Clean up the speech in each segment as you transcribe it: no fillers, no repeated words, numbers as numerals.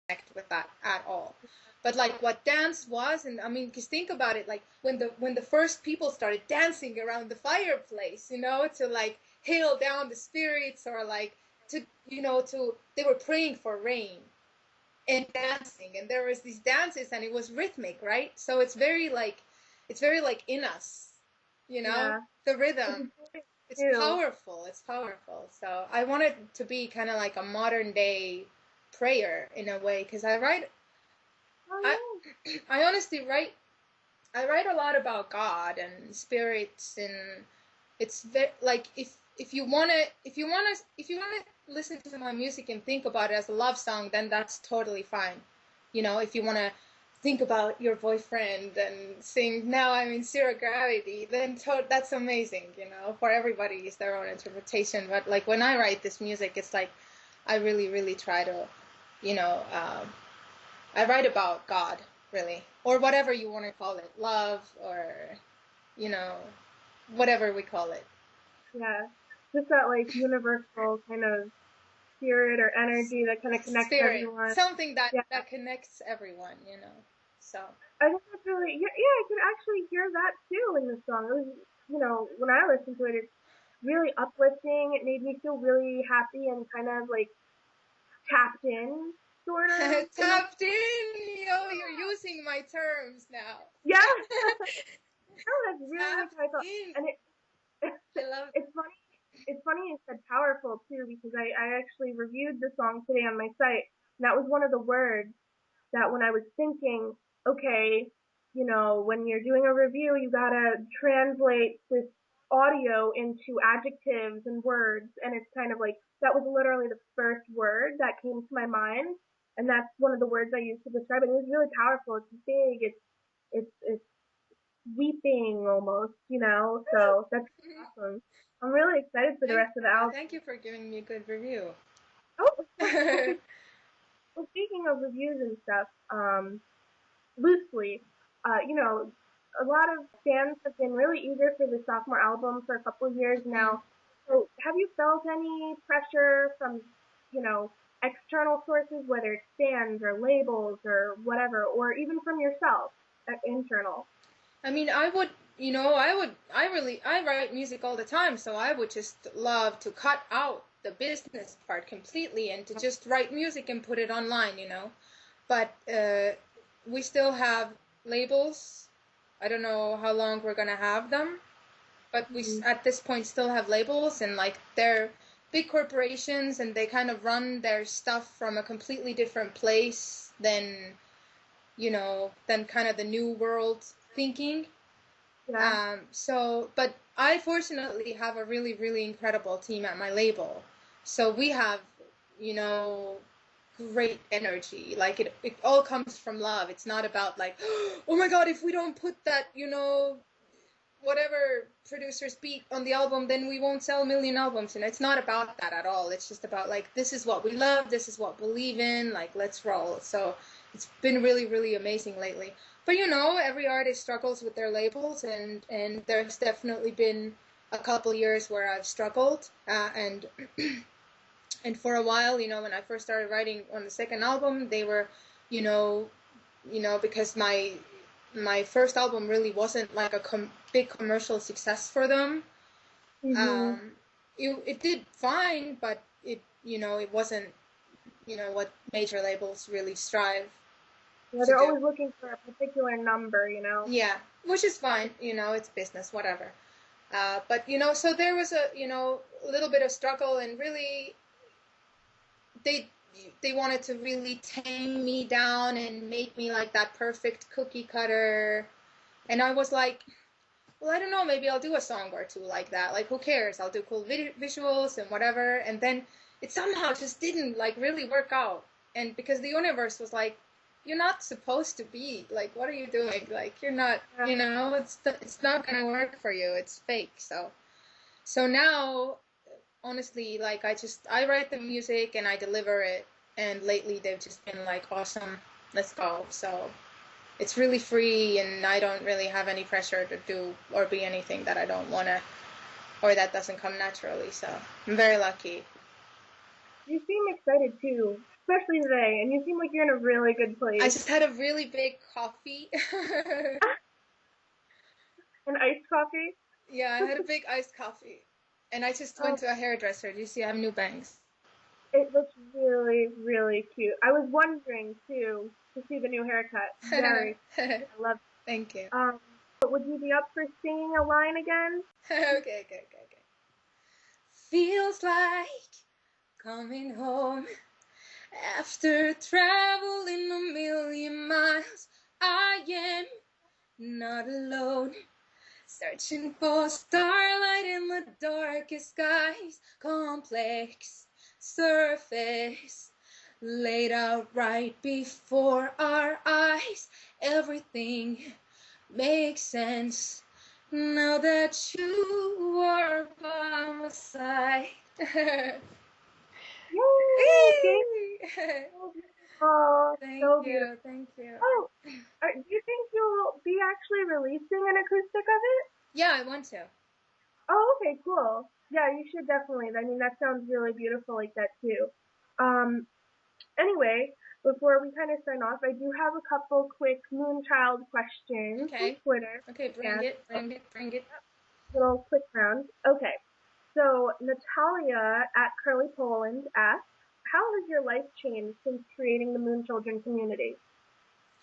connect with that at all. But like what dance was, and I mean, because think about it, like when the first people started dancing around the fireplace, to like hail down the spirits, or like to to they were praying for rain and dancing, and there was these dances, and it was rhythmic, right? So it's very like in us, Yeah. the It's rhythm. great It's too. powerful. It's powerful. So I want it to be kind of like a modern day prayer in a way, because I Oh I honestly write a lot about God and spirits, and it's like if you wanna listen to my music and think about it as a love song, then that's totally fine. If you wanna think about your boyfriend and sing "Now I'm in Zero Gravity," then that's amazing. For everybody is their own interpretation. But like when I write this music, it's like I really really try to, you know, um, I write about God really, or whatever you want to call it, love, or you know, whatever we call it. yeah. Just that like universal kind of spirit or energy that kind of connects Spirit, everyone. something that Yeah. that connects everyone. So I think that's really, yeah, yeah, I could actually hear that too in the song. It was, when I listened to it, it's really uplifting. It made me feel really happy and kind of like tapped in, sort of, in a way. tapped in. You're using my terms now. Yeah, no, that's really like Tapped how I felt. in. And I love it's funny, it's funny you said powerful too, because I actually reviewed the song today on my site. And that was one of the words that when I was thinking, okay, when you're doing a review, you gotta translate this audio into adjectives and words, and it's kind of like that was literally the first word that came to my mind, and that's one of the words I used to describe it. It was really powerful. It's big. It's weeping almost. So that's it. awesome. I'm really excited for the Thank rest of the you. album. Thank you for giving me a good review. Oh, well, speaking of reviews and stuff, loosely, a lot of fans have been really eager for the sophomore album for a couple of years Mhm. now. So, have you felt any pressure from, you know, external sources, whether it's fans or labels or whatever, or even from yourself, internal? I mean, I write music all the time, so I would just love to cut out the business part completely and to just write music and put it online. But we still have labels. I don't know how long we're gonna have them, but Mhm. at this point still have labels, and like they're big corporations, and they kind of run their stuff from a completely different place than kind of the new world thinking. Yeah, But I fortunately have a really, really incredible team at my label. So we have, you know, great energy. Like it all comes from love. It's not about like, oh my God, if we don't put that, whatever producers beat on the album, then we won't sell a million albums. And it's not about that at all. It's just about like, this is what we love. This is what we believe in. Like, let's roll. So it's been really, really amazing lately. But every artist struggles with their labels, and there's definitely been a couple years where I've struggled, and and for a while, when I first started writing on the second album, they were, you know, because my first album really wasn't like a big commercial success for them. hmm Um, it did fine, but it wasn't what major labels really strive yeah, to they're do. always looking for a particular number. Yeah, which is fine. It's business, whatever. But so there was a little bit of struggle, and really they they wanted to really tame me down and make me like that perfect cookie cutter, and I was like, well, I don't know, maybe I'll do a song or two like that. Like, who cares? I'll do cool visuals and whatever. And then it somehow just didn't like really work out. And because the universe was like, you're not supposed to be like, what are you doing? Like, you're not, Yeah. it's not gonna work for you. It's fake. So now, honestly, like I write the music and I deliver it. And lately they've just been like, awesome, let's go. So it's really free, and I don't really have any pressure to do or be anything that I don't want to, or that doesn't come naturally. So I'm very lucky. You seem excited too. especially today, and you seem like you're in a really good place. I just had a really big coffee. An iced coffee? Yeah, I had a big iced coffee. And I just went Oh, to a hairdresser. Do you see I have new bangs? it looks really, really cute. I was wondering too to see the new haircut. Very, I love Thank you. it. But would you be up for singing a line again? Okay. Feels like coming home after traveling a million miles. I am not alone, searching for starlight in the darkest skies. Complex surface laid out right before our eyes. Everything makes sense now that you are by my side. Yay! So beautiful. So beautiful. Thank you. Oh, do you think you'll be actually releasing an acoustic of it? Yeah, I want to. Oh, okay, cool. Yeah, you should definitely. I mean, that sounds really beautiful like that too. Um, anyway, before we kind of sign off, I do have a couple quick Moonchild questions from Okay. Twitter. Okay, Yeah, bring it. little quick round. Okay, so Natalia at Kerli Poland asks, how has your life changed since creating the Moon Children community?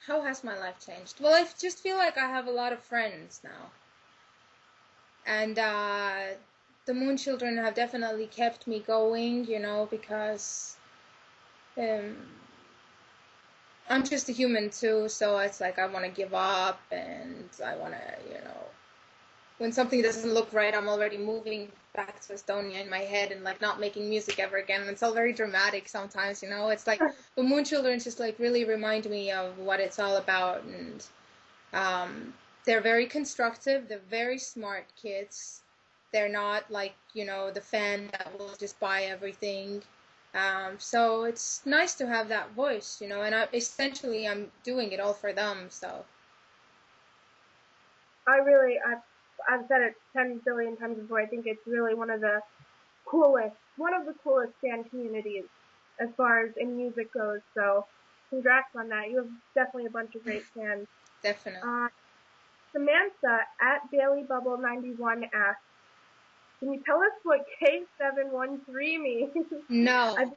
How has my life changed? Well, I just feel like I have a lot of friends now. And the Moon Children have definitely kept me going, because um, I'm just a human too, so it's like I want to give up and I want to, when something doesn't look right, I'm already moving back to Estonia in my head and like not making music ever again. It's all very dramatic sometimes, It's like the Moon Children just like really remind me of what it's all about, and they're very constructive. They're very smart kids. They're not like the fan that will just buy everything. So it's nice to have that voice, and I'm doing it all for them. So I've said it 10 billion times before. I think it's really one of the coolest fan communities as far as in music goes. So congrats on that. You have definitely a bunch of great fans. definitely. Samantha at BaileyBubble91 asks, can you tell us what K713 means? No. I've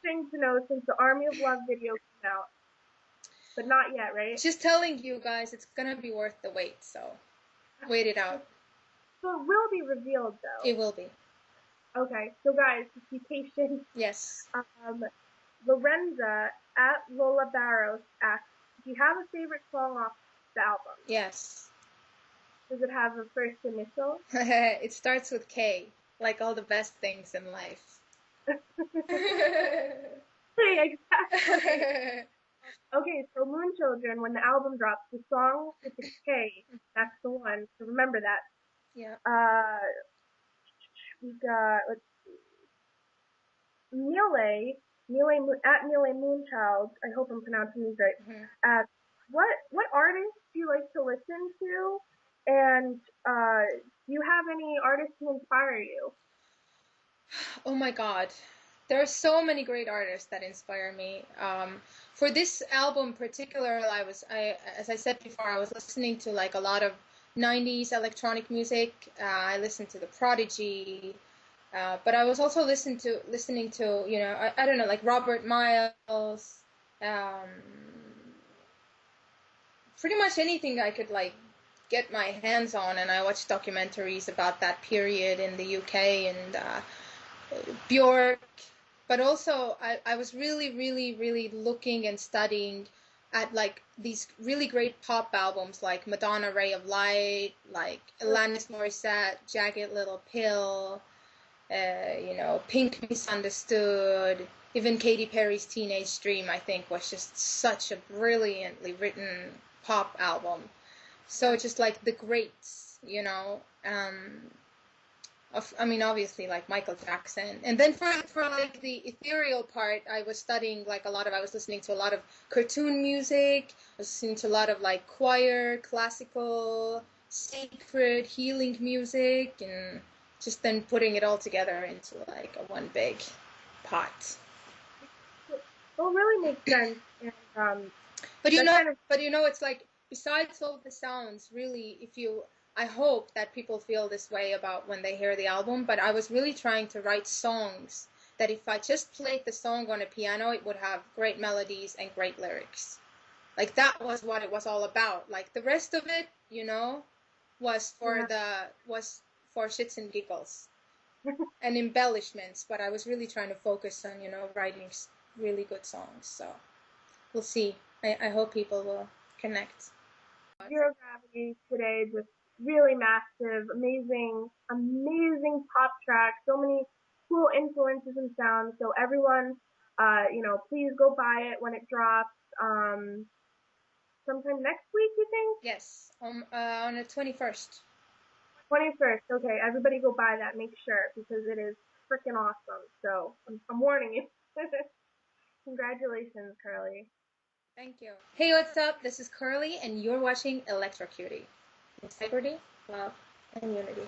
been wanting to know since the Army of Love video came out. But not yet, right? Just telling you guys, it's gonna be worth the wait, so wait it out. So it will be revealed, though. It will be. Okay, so guys, just be patient. Yes. Lorenza at Lola Barros asks, do you have a favorite song off the album? Yes. Does it have a first initial? It starts with K, like all the best things in life. Exactly. Okay, so Moon Children, when the album drops, the song with the K, that's the one. So remember that. Yeah. We got, let's see, at Mile Moonchild, I hope I'm pronouncing these right. Mm-hmm. What artists do you like to listen to? And do you have any artists who inspire you? Oh my God. There are so many great artists that inspire me. For this album in particular, as I said before, I was listening to like a lot of 90s electronic music. I listened to The Prodigy, but I was also listening to I don't know, like Robert Miles, pretty much anything I could like get my hands on, and I watched documentaries about that period in the UK and Bjork. But also I was really, really, really looking and studying at like these really great pop albums like Madonna, Ray of Light, like Alanis Morissette, Jagged Little Pill, Pink Misunderstood, even Katy Perry's Teenage Dream, I think, was just such a brilliantly written pop album. So just like the greats, obviously like Michael Jackson. And then for like the ethereal part, I was listening to a lot of cartoon music. I was listening to a lot of like choir, classical, sacred, healing music, and just then putting it all together into like a one big pot. Well, it really makes sense. And But you that know, kind of it's like besides all the sounds, really, I hope that people feel this way about when they hear the album. But I was really trying to write songs that if I just played the song on a piano, it would have great melodies and great lyrics. Like that was what it was all about. Like the rest of it, was yeah. for shits and giggles and embellishments. But I was really trying to focus on writing really good songs. So we'll see. I hope people will connect. Zero Gravity today, just really massive, amazing, amazing pop track. So many cool influences and sounds. So everyone, please go buy it when it drops. Sometime next week, you think? Yes, on the 21st. 21st. Okay, everybody go buy that. Make sure because it is freaking awesome. So I'm warning you. Congratulations, Kerli. Thank you. Hey, what's up? This is Kerli, and you're watching Electrocutie. Integrity, love, and unity.